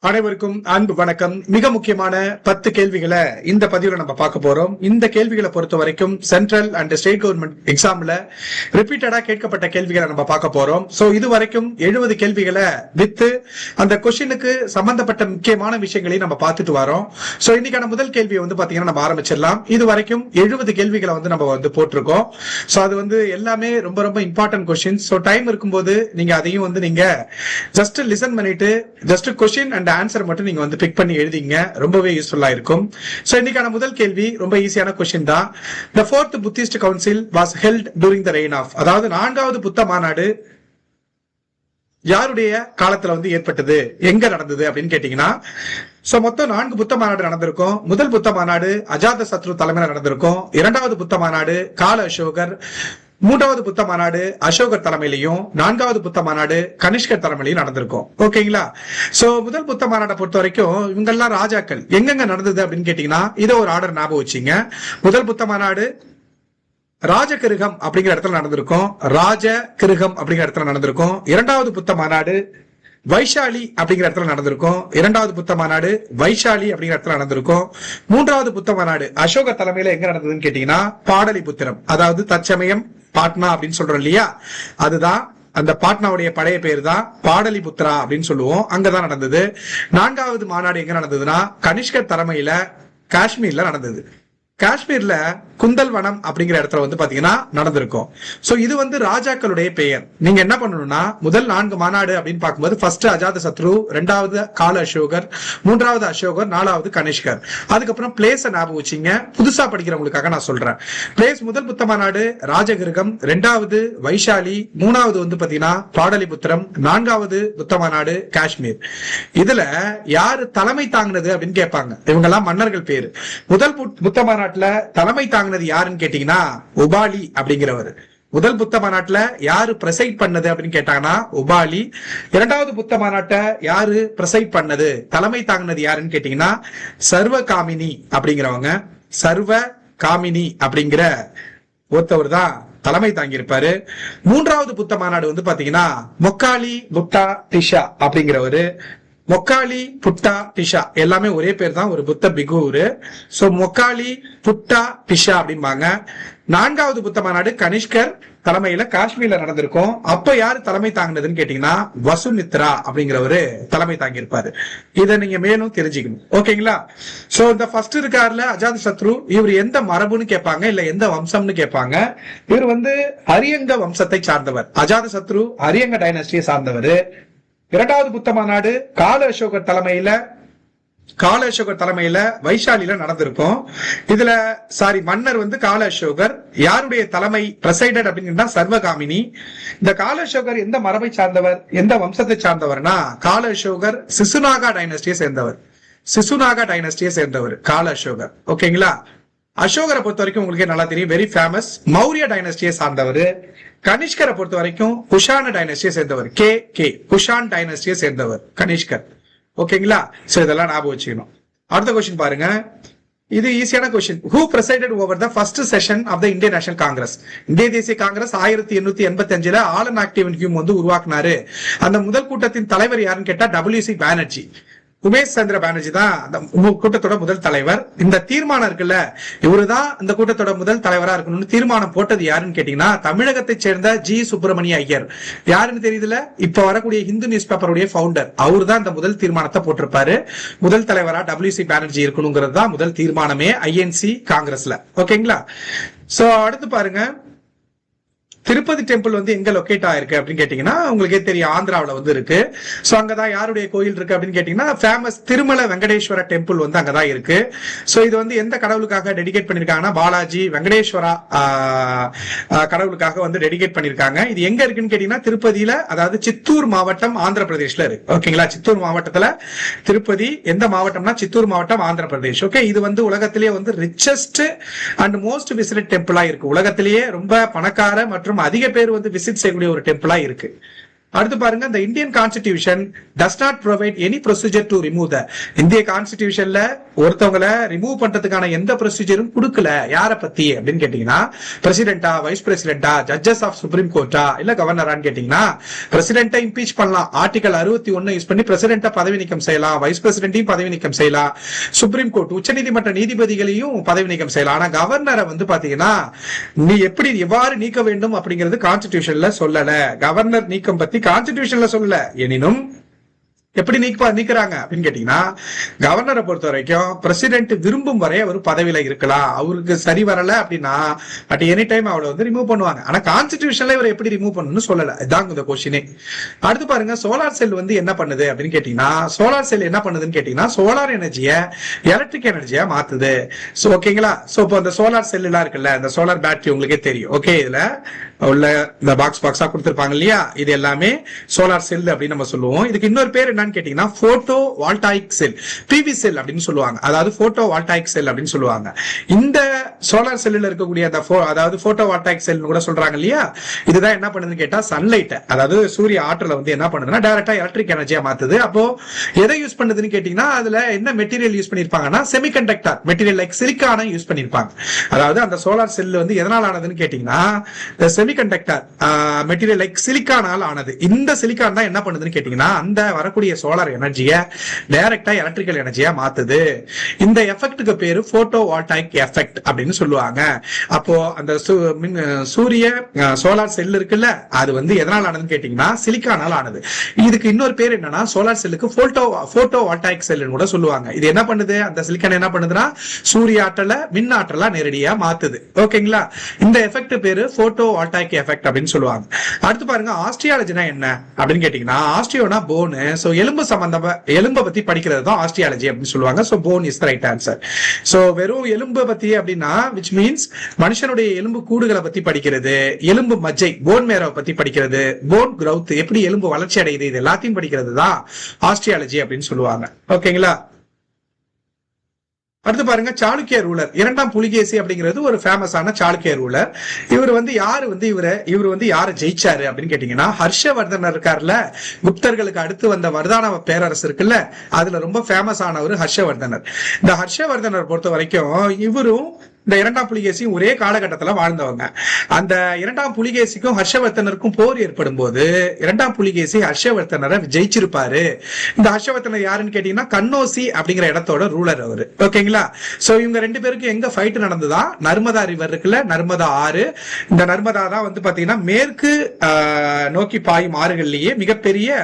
அனைவருக்கும் அன்பு வணக்கம். மிக முக்கியமான 10 கேள்விகளை இந்த பதிவுல நம்ம பார்க்க போறோம். இந்த கேள்விகளை பொறுத்த வரைக்கும் சென்ட்ரல் அண்ட் ஸ்டேட் கவர்மெண்ட் எக்ஸாம்ல ரிப்பீட்டடா கேட்கப்பட்ட கேள்விகளை நம்ம பார்க்க போறோம். சோ இது வரைக்கும் 70 கேள்விகளை வித்து அந்த கொஸ்டினுக்கு சம்பந்தப்பட்ட முக்கியமான விஷயங்களையும் நம்ம பார்த்துட்டு வரோம். சோ இன்னைக்கான முதல் கேள்வியை பாத்தீங்கன்னா நம்ம ஆரம்பிச்சிடலாம். இது வரைக்கும் 70 கேள்விகளை நம்ம போட்டிருக்கோம். சோ அது எல்லாமே ரொம்ப ரொம்ப இம்பார்ட்டன்ட் கொஸ்டின். சோ டைம் இருக்கும்போது நீங்க அதையும் நீங்க ஜஸ்ட் லிசன் பண்ணிட்டு ஜஸ்ட் கொஸ்டின் அண்ட் ஆன்சர் மட்டும் நீங்க பிக் பண்ணி எழுதிங்க. ரொம்பவே யூஸ்ஃபுல்லா இருக்கும். சோ இன்னைக்கான முதல் கேள்வி ரொம்ப ஈஸியான क्वेश्चन தான். The fourth Buddhist Council was held during the reign of, அதாவது 4வது புத்த மாநாடு யாருடைய காலத்துல ஏற்பட்டது, எங்க நடந்தது அப்படின்னு கேட்டீங்கன்னா, சோ மொத்தம் 4 புத்த மாநாடு நடந்திருக்கும். முதல் புத்த மாநாடு அஜாத சத்ரு தலைமையில நடந்திருக்கும். 2வது புத்த மாநாடு கால அசோகர், 3வது புத்த மாநாடு அசோகர் தலைமையிலையும், 4வது புத்த மாநாடு கனிஷ்கர் தலைமையிலையும் நடந்திருக்கும். ஓகேங்களா? சோ முதல் புத்த மாநாட்டை பொறுத்த வரைக்கும் இவங்கெல்லாம் ராஜாக்கள் எங்கெங்க நடந்தது அப்படின்னு கேட்டீங்கன்னா, இதை ஒரு ஆர்டர் ஞாபகம் வச்சுங்க. முதல் புத்த மாநாடு ராஜகிருகம் அப்படிங்கிற இடத்துல நடந்திருக்கும். ராஜகிருகம் அப்படிங்கிற இடத்துல நடந்திருக்கும். 2வது புத்த மாநாடு வைஷாலி அப்படிங்கிற இடத்துல நடந்திருக்கும். 2வது புத்த மாநாடு வைஷாலி அப்படிங்கிற இடத்துல நடந்திருக்கும். 3வது புத்த மாநாடு அசோக தலைமையில எங்க நடந்ததுன்னு கேட்டீங்கன்னா, பாடலிபுத்திரம், அதாவது தற்சமயம் பாட்னா அப்படின்னு சொல்றோம் இல்லையா, அதுதான் அந்த பாட்னாவுடைய பழைய பேர் தான் பாடலிபுத்ரா அப்படின்னு சொல்லுவோம். அங்கதான் நடந்தது. 4வது மாநாடு எங்க நடந்ததுன்னா, கனிஷ்கர் தலைமையில காஷ்மீர்ல நடந்தது. காஷ்மீர்ல குந்தல்வனம் அப்படிங்கிற இடத்துல பாத்தீங்கன்னா நடந்திருக்கும். சோ இது ராஜாக்களுடைய பெயர். நீங்க என்ன பண்ணணும்னா, முதல் 4 மாநாடு அப்படின்னு பார்க்கும்போது ஃபர்ஸ்ட் அஜாத சத்ரு, 2வது கால அசோகர், 3வது அசோகர், 4வது கனிஷ்கர். அதுக்கப்புறம் பிளேஸ் ஞாபகம் வச்சுங்க. புதுசா படிக்கிறவங்களுக்காக நான் சொல்றேன். பிளேஸ் முதல் புத்த மாநாடு ராஜகிருகம், 2வது வைஷாலி, 3வது பாத்தீங்கன்னா பாடலிபுத்திரம், 4வது புத்த மாநாடு காஷ்மீர். இதுல யாரு தலைமை தாங்கினது அப்படின்னு கேட்பாங்க. இவங்க எல்லாம் மன்னர்கள் பேரு. முதல் புத்த மாநாட்டுல தலைமை தாங்கினது யாருன்னு கேட்டீங்கன்னா உபாலி அப்படிங்கிறவர். முதல் புத்த மாநாட்டுல யாரு பிரசைட் பண்ணது அப்படின்னு கேட்டாங்கன்னா உபாலி. 2வது புத்த மாநாட்டை யாரு பிரசைட் பண்ணது, தலைமை தாங்கினது யாருன்னு கேட்டீங்கன்னா சர்வ காமினி அப்படிங்கிறவங்க. சர்வ காமினி அப்படிங்கிற ஒருத்தவர் தான் தலைமை தாங்கி இருப்பாரு. 3வது புத்த மாநாடு பாத்தீங்கன்னா மொக்காலி புத்தா டிஷா அப்படிங்கிறவரு. மொக்காலி புட்டா டிஷா எல்லாமே ஒரே பேர் தான், ஒரு புத்த பிகுரு. சோ மொக்காலி புட்டா டிஷா அப்படிம்பாங்க. 4வது புத்த மாநாடு கனிஷ்கர் தலைமையில காஷ்மீர்ல நடந்திருக்கும். அப்ப யாரு தலைமை தாங்கினதுன்னு கேட்டீங்கன்னா வசுமித்ரா அப்படிங்கிறவரு தலைமை தாங்கி இருப்பாரு. இதை நீங்க மேலும் தெரிஞ்சுக்கணும். ஓகேங்களா? சோ இந்த ஃபர்ஸ்ட் இருக்காருல அஜாத சத்ரு, இவர் எந்த மரபுன்னு கேட்பாங்க, இல்ல எந்த வம்சம்னு கேட்பாங்க. இவர் அரியங்க வம்சத்தை சார்ந்தவர். அஜாத சத்ரு அரியங்க டைனஸ்டியை சார்ந்தவர். 2வது புத்த மாநாடு கால அசோகர் தலைமையில வைஷாலில நடந்திருக்கும். இதுல மன்னர் கால அசோகர். யாருடைய தலைமை பிரசைடட் அப்படின்னா சர்வகாமினி. இந்த கால அசோகர் எந்த மரபை சார்ந்தவர், எந்த வம்சத்தை சார்ந்தவர்னா, கால அசோகர் சிசுநாகா டைனஸ்டியை சேர்ந்தவர் கால அசோகர். ஓகேங்களா? அசோகரை பொறுத்த வரைக்கும் உங்களுக்கு நல்லா தெரியும், வெரி ஃபேமஸ், மௌரிய டைனஸ்டியை சார்ந்தவர். கனிஷ்கரை பொறுத்த வரைக்கும் குஷான டைனஸ்டியை சேர்ந்தவர். குஷான் டைனஸ்டியை சேர்ந்தவர் கனிஷ்கர். ஓகேங்களா? சோ இதெல்லாம் ஞாபகம் வச்சுக்கணும். அடுத்த क्वेश्चन பாருங்க. இது ஈஸியான question. Who presided over the first session of the Indian National Congress? இந்திய தேசிய காங்கிரஸ் 1885ல ஆல் அண்ட் ஆக்டிவ் கியூம் உருவாக்குனாரு. அந்த முதல் கூட்டத்தின் தலைவர் யாருன்னு கேட்டா WC பானர்ஜி. உமேஷ் சந்திர பானர்ஜி தான் அந்த கூட்டத்தோட முதல் தலைவர். இந்த தீர்மானம் இருக்குல்ல, இவருதான் இந்த கூட்டத்தோட முதல் தலைவரா இருக்கணும்னு தீர்மானம் போட்டது யாருன்னு கேட்டீங்கன்னா தமிழகத்தை சேர்ந்த ஜி சுப்பிரமணிய ஐயர். யாருன்னு தெரியுதுல, இப்ப வரக்கூடிய ஹிந்து நியூஸ் பேப்பருடைய ஃபவுண்டர். அவரு தான் இந்த முதல் தீர்மானத்தை போட்டிருப்பாரு. முதல் தலைவரா WC பானர்ஜி இருக்கணுங்கிறது தான் முதல் தீர்மானமே INC காங்கிரஸ்ல. ஓகேங்களா? சோ அடுத்து பாருங்க, திருப்பதி டெம்பிள் எங்க லொகேட் ஆயிருக்கு அப்படின்னு கேட்டீங்கன்னா உங்களுக்கே தெரியும், ஆந்திராவில இருக்கு. சோ அங்கதான் யாருடைய கோயில் இருக்கு அப்படின்னு கேட்டீங்கன்னா ஃபேமஸ் திருமல வெங்கடேஸ்வர டெம்பிள் அங்கதான் இருக்கு. சோ இது எந்த கடவுளுக்காக டெடிகேட் பண்ணிருக்காங்கன்னா பாலாஜி வெங்கடேஸ்வரா கடவுளுக்காக டெடிகேட் பண்ணிருக்காங்க. இது எங்க இருக்குன்னு கேட்டீங்கன்னா திருப்பதியில, அதாவது சித்தூர் மாவட்டம் ஆந்திர பிரதேஷ்ல இருக்கு. ஓகேங்களா? சித்தூர் மாவட்டத்துல திருப்பதி. எந்த மாவட்டம்னா சித்தூர் மாவட்டம் ஆந்திர பிரதேஷ். ஓகே, இது உலகத்திலேயே ரிச்சஸ்ட் அண்ட் மோஸ்ட் விசிட்டட் டெம்பிளா இருக்கு. உலகத்திலேயே ரொம்ப பணக்கார மற்றும் அதிக பேர் விசிட் செய்யக்கூடிய ஒரு டெம்பிளா இருக்கு. அடுத்து பாருங்க, இந்த Indian constitution does not provide any procedure to remove the. இந்திய கான்ஸ்டிடியூஷன்ல ஒருத்தவங்களை ரிமூவ் பண்றதுக்கான எந்த ப்ரொசீஜரும் கொடுக்கல. யார பத்தி அப்படின்னு கேட்டீங்கன்னா, பிரசிடென்டா, வைஸ் பிரசிடென்டா, ஜட்ஜஸ் ஆஃப் சுப்ரீம் கோர்ட்டா, இல்ல கவர்னரான்னு கேட்டீங்கன்னா, பிரசிடென்ட்டை இம்பீச் பண்ணலாம். ஆர்டிகல் 61 யூஸ் பண்ணி பிரசிடென்ட்டை பதவி நீக்கம் செய்யலாம், வைஸ் பிரசிடென்ட்டையும் பதவி நீக்கம் செய்யலாம், சுப்ரீம் கோர்ட் உச்சநீதிமன்ற நீதிபதிகளையும் பதவி நீக்கம் செய்யலாம். ஆனா கவர்னரை வந்து பாத்தீங்கன்னா, நீ எப்படி எவ்வாறு நீக்க வேண்டும் அப்படிங்கிறது கான்ஸ்டிடியூஷன்ல சொல்லல. கவர்னர் நீக்கம் பத்தி கான்ஸ்டிடியூஷன்ல சொல்லல. எனினும் எப்படி நீக்கிறாங்க அப்படின்னு கேட்டீங்கன்னா, கவர்னரை பொறுத்த வரைக்கும் பிரசிடென்ட் விரும்பும் வரை அவர் பதவியில இருக்கலாம். அவருக்கு சரி வரல அப்படின்னா அட் எனி டைம் அவளை வந்து ரிமூவ் பண்ணுவாங்க. ஆனா கான்ஸ்டிடியூஷன்ல இவர் எப்படி ரிமூவ் பண்ணணும்னு சொல்லல. இதான் இந்த கொஸ்டினே. அடுத்து பாருங்க, சோலார் செல் வந்து என்ன பண்ணுது அப்படின்னு கேட்டீங்கன்னா, சோலார் செல் என்ன பண்ணுதுன்னு கேட்டீங்கன்னா, சோலார் எனர்ஜியை எலக்ட்ரிக் எனர்ஜியா மாத்துது. சோ ஓகேங்களா. சோ இப்போ இந்த சோலார் செல் எல்லாம் இருக்குல்ல, இந்த சோலார் பேட்டரி உங்களுக்கே தெரியும். ஓகே, இதுல உள்ள இந்த பாக்ஸா கொடுத்திருப்பாங்க இல்லையா, இது எல்லாமே சோலார் செல் அப்படின்னு நம்ம சொல்லுவோம். இதுக்கு இன்னொரு பேர் என்னன்னு கேட்டீங்கன்னா, போட்டோ வால்டாயிக் செல், பிவி செல் அப்படின்னு சொல்லுவாங்க. அதாவது போட்டோ வால்டாயிக் செல் அப்படின்னு சொல்லுவாங்க. இந்த சோலார் செல்லுல இருக்கக்கூடிய அந்த அதாவது போட்டோ வால்டாயிக் செல் கூட சொல்றாங்க இல்லையா, இதுதான் என்ன பண்ணுதுன்னு கேட்டா, சன்லைட், அதாவது சூரிய ஆற்றலை வந்து என்ன பண்ணுதுன்னா டைரக்டா எலக்ட்ரிக் எனர்ஜியா மாத்துது. அப்போ எதை யூஸ் பண்ணுதுன்னு கேட்டீங்கன்னா, அதுல என்ன மெட்டீரியல் யூஸ் பண்ணிருப்பாங்கன்னா, செமிகண்டக்டர் மெட்டீரியல் லைக் சிலிக்கானை யூஸ் பண்ணிருப்பாங்க. அதாவது அந்த சோலார் செல் வந்து எதனால் ஆனதுன்னு கேட்டீங்கன்னா, செமிகண்டக்டர் மெட்டீரியல் லைக் சிலிக்கானால் ஆனது. இந்த சிலிக்கான் தான் என்ன பண்ணுதுன்னு கேட்டீங்கன்னா, அந்த வரக்கூடிய சோலார் எனர்ஜியை டைரக்டா எலக்ட்ரிக்கல் எனர்ஜியா மாத்துது. இந்த எஃபெக்ட்டுக்கு பேரு போட்டோ வால்டாயிக் எஃபெக்ட் அப்படின்னு சொல்லுவாங்க. அப்போ அந்த சூரிய சோலார் செல் இருக்குல்ல, அது வந்து எதனால் ஆனதுன்னு கேட்டீங்கன்னா, சிலிக்கானால் ஆனது. இதுக்கு இன்னொரு பேர் என்னன்னா, சோலார் செல்லுக்கு போட்டோ வால்டாயிக் செல் கூட சொல்லுவாங்க. இது என்ன பண்ணுது, அந்த சிலிக்கான் என்ன பண்ணுதுன்னா, சூரிய ஆற்றலை மின் ஆற்றலா நேரடியா மாத்துது. ஓகேங்களா. இந்த எஃபெக்ட் பேரு போட்டோ வால்டாயிக் எஃபெக்ட் அப்படின்னு சொல்லுவாங்க. அடுத்து பாருங்க, ஆஸ்ட்ரியாலஜினா என்ன அப்படின்னு கேட்டீங்கன்னா, ஆஸ்ட்ரியோனா போன். சோ எலும்பு சம்பந்தமா, எலும்பை பத்தி படிக்கிறது தான் ஆஸ்ட்ரியாலஜி அப்படின்னு சொல்லுவாங்க. So phone is the right answer. So வெறும் எலும்பு பத்தி அப்படின்னா, which means மனுஷனுடைய எலும்பு கூடுகளை பத்தி படிக்கிறது, எலும்பு மஜ்ஜை போன் மேரோ பத்தி படிக்கிறது, போன் கிரவுத் எப்படி எலும்பு வளர்ச்சி அடையுது, இது எல்லாத்தையும் படிக்கிறது தான் ஆஸ்ட்ரியாலஜி அப்படின்னு சொல்லுவாங்க. ஓகேங்களா. அடுத்து பாருங்க, சாளுக்கிய ரூலர், இரண்டாம் புலிகேசி அப்படிங்கிறது ஒரு ஃபேமஸான சாளுக்கிய ரூலர். இவர் வந்து இவர் வந்து யாரை ஜெயிச்சாரு அப்படின்னு கேட்டீங்கன்னா, ஹர்ஷவர்தனர் இருக்காருல்ல, குப்தர்களுக்கு அடுத்து வந்த வர்தான பேரரசு இருக்குல்ல, அதுல ரொம்ப ஃபேமஸ் ஆனவர் ஹர்ஷவர்தனர். இந்த ஹர்ஷவர்தனர் பொறுத்த வரைக்கும் இவரும் இந்த இரண்டாம் புலிகேசியும் ஒரே காலகட்டத்தில் வாழ்ந்தவங்க. அந்த இரண்டாம் புலிகேசிக்கும் ஹர்ஷவர்தனருக்கும் போர் ஏற்படும் போது இரண்டாம் புலிகேசி ஹர்ஷவர்தனரை ஜெயிச்சிருப்பாரு. இந்த ஹர்ஷவர்தனர் யாருன்னு கேட்டீங்கன்னா, கன்னோசி அப்படிங்கிற இடத்தோட ரூலர் அவரு. ஓகேங்களா. சோ இவங்க ரெண்டு பேருக்கும் எங்க ஃபைட் நடந்ததா, நர்மதா ரிவர் இருக்குல்ல, நர்மதா ஆறு. இந்த நர்மதா தான் வந்து பாத்தீங்கன்னா மேற்கு நோக்கி பாயும் ஆறுகள்லயே மிகப்பெரிய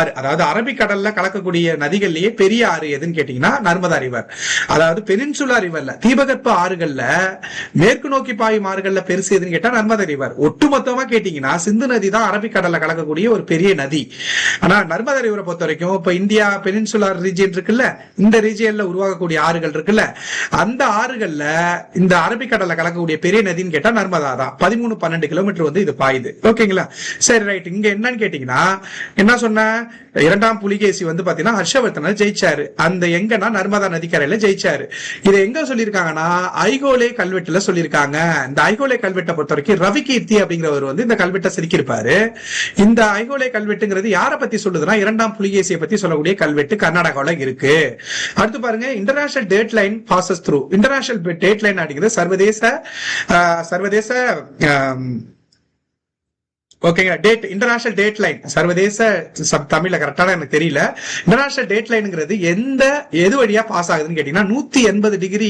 ஆறு. அதாவது அரபிக்கடல்ல கலக்கக்கூடிய நதிகள்லயே பெரிய ஆறு எதுன்னு கேட்டீங்கன்னா நர்மதா ரிவர். அதாவது பெனின்சுலா ரிவர்ல, தீபகற்ப ஆறுகள் மேற்கு நோக்கி பாயும் ஆறுகள்ல பெருசு எதுன்னு கேட்டா நர்மதா ரிவர். ஒட்டுமொத்தமா கேட்டீங்கன்னா சிந்து நதி தான் அரபிக்கடல்ல கலக்கக்கூடிய ஒரு பெரிய நதி. ஆனா நர்மதா ரிவரை பொறுத்த வரைக்கும் இப்ப இந்தியா பெனின்சுலார் ரீஜியன் இருக்குல்ல, இந்த ரீஜியன்ல உருவாகக்கூடிய ஆறுகள் இருக்குல்ல, அந்த ஆறுகள்ல இந்த அரபிக்கடல்ல கலக்கக்கூடிய பெரிய நதின்னு கேட்டா நர்மதா தான். 13-12 கிலோமீட்டர் வந்து இது பாயுது. ஓகேங்களா. சரி, ரைட். இங்க என்னன்னு கேட்டீங்கன்னா, என்ன சொன்ன, இரண்டாம் புலிகேசி வந்து பாத்தீங்கன்னா ஹர்ஷவர்தனர் ஜெயிச்சாரு. அந்த எங்கன்னா நர்மதா நதிக்கரையில ஜெயிச்சாரு. இதை எங்க சொல்லியிருக்காங்கன்னா, ஐகோலே கல்வெட்டுல சொல்லியிருக்காங்க. இந்த ஐகோலே கல்வெட்டை பொறுத்த வரைக்கும் ரவி கீர்த்தி அப்படிங்கிறவர் வந்து இந்த கல்வெட்டை செதுக்கியிருப்பாரு. இந்த ஐகோலே கல்வெட்டுங்கிறது யாரை பத்தி சொல்லுதுன்னா, இரண்டாம் புலிகேசியை பத்தி சொல்லக்கூடிய கல்வெட்டு கர்நாடகாவில இருக்கு. அடுத்து பாருங்க, international date line bosses through. International date line அப்படிங்கிறது சர்வதேச ஓகேங்க, டேட், இன்டர்நேஷனல் டேட் லைன், சர்வதேச தமிழ்ல கரெக்டான எனக்கு தெரியல. இன்டர்நேஷனல் டேட் லைன்ங்கிறது எது வழியா பாஸ் ஆகுதுன்னு கேட்டீங்கன்னா, 180 டிகிரி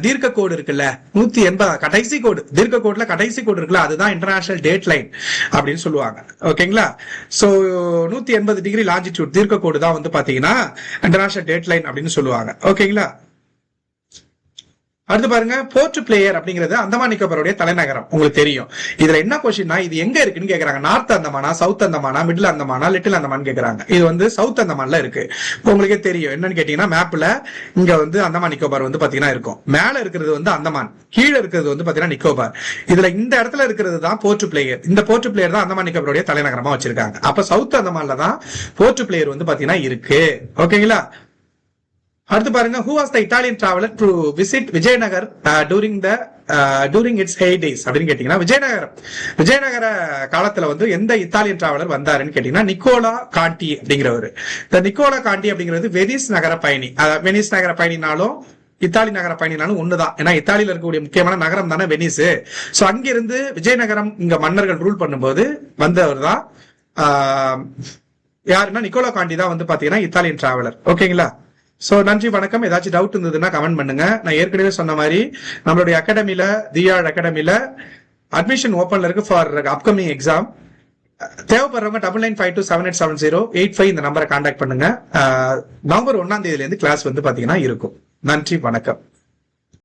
தீர்க்க கோடு இருக்குல்ல, 180 கடைசி கோடு, தீர்க்க கோடுல கடைசி கோடு இருக்குல்ல, அதுதான் இன்டர்நேஷனல் டேட் லைன் அப்படின்னு சொல்லுவாங்க. ஓகேங்களா. சோ 180 டிகிரி லாஞ்சிடியூட் தீர்க்க கோடு தான் வந்து பாத்தீங்கன்னா இன்டர்நேஷனல் டேட் லைன் அப்படின்னு சொல்லுவாங்க. ஓகேங்களா. அடுத்து பாருங்க, போர்ட் பிளேயர் அப்படிங்கிறது அந்தமான் நிக்கோபாருடைய தலைநகரம். உங்களுக்கு தெரியும். இதுல என்ன கொஸ்டின்னா, இது எங்க இருக்குன்னு கேக்குறாங்க. நார்த் அந்தமானா, சவுத் அந்தமானா, மிடில் அந்தமானா, லிட்டில் அந்தமான் கேக்குறாங்க. இது வந்து சவுத் அந்தமான்ல இருக்கு. உங்களுக்கே தெரியும். என்னன்னு கேட்டீங்கன்னா, மேப்ல இங்க வந்து அந்தமான் நிக்கோபார் வந்து பாத்தீங்கன்னா இருக்கும். மேல இருக்கிறது வந்து அந்தமான், கீழே இருக்கிறது வந்து பாத்தீங்கன்னா நிக்கோபார். இதுல இந்த இடத்துல இருக்கிறது தான் போர்ட் பிளேயர். இந்த போர்ட் பிளேயர் தான் அந்தமான் நிக்கோபாருடைய தலைநகரமா வச்சிருக்காங்க. அப்ப சவுத் அந்தமான்ல தான் போர்ட் பிளேயர் வந்து பாத்தீங்கன்னா இருக்கு. ஓகேங்களா. அடுத்து பாருங்க, who was the Italian traveler to visit Vijayanagar during the during its hey days அப்படின்னு கேட்டீங்கன்னா விஜயநகர காலத்துல வந்து எந்த இத்தாலியன் டிராவலர் வந்தாருன்னு கேட்டீங்கன்னா நிக்கோலா காண்டி அப்படிங்கிறவர். இந்த நிக்கோலா காண்டி அப்படிங்கிறது வெனிஸ் நகர பயணி. வெனிஸ் நகர பயணினாலும் இத்தாலி நகர பயணினாலும் ஒண்ணுதான். ஏன்னா இத்தாலியில இருக்கக்கூடிய முக்கியமான நகரம் தானே வெனிஸ். சோ அங்கிருந்து விஜயநகரம் இங்க மன்னர்கள் ரூல் பண்ணும்போது வந்தவர் தான் யாருன்னா நிக்கோலா காண்டி தான் வந்து பாத்தீங்கன்னா இத்தாலியன் டிராவலர். ஓகேங்களா? சோ நன்றி, வணக்கம். ஏதாச்சும் டவுட் இருந்ததுன்னா கமெண்ட் பண்ணுங்க. நான் ஏற்கனவே சொன்ன மாதிரி நம்மளுடைய அகாடமில தியாழ் அகாடமில அட்மிஷன் ஓபன்ல இருக்கு ஃபார் அப்கமிங் எக்ஸாம். தேவைப்படுறவங்க 9952787085 இந்த நம்பரை கான்டாக்ட் பண்ணுங்க. நவம்பர் 1ஆம் தேதியில இருந்து கிளாஸ் வந்து பாத்தீங்கன்னா இருக்கும். நன்றி, வணக்கம்.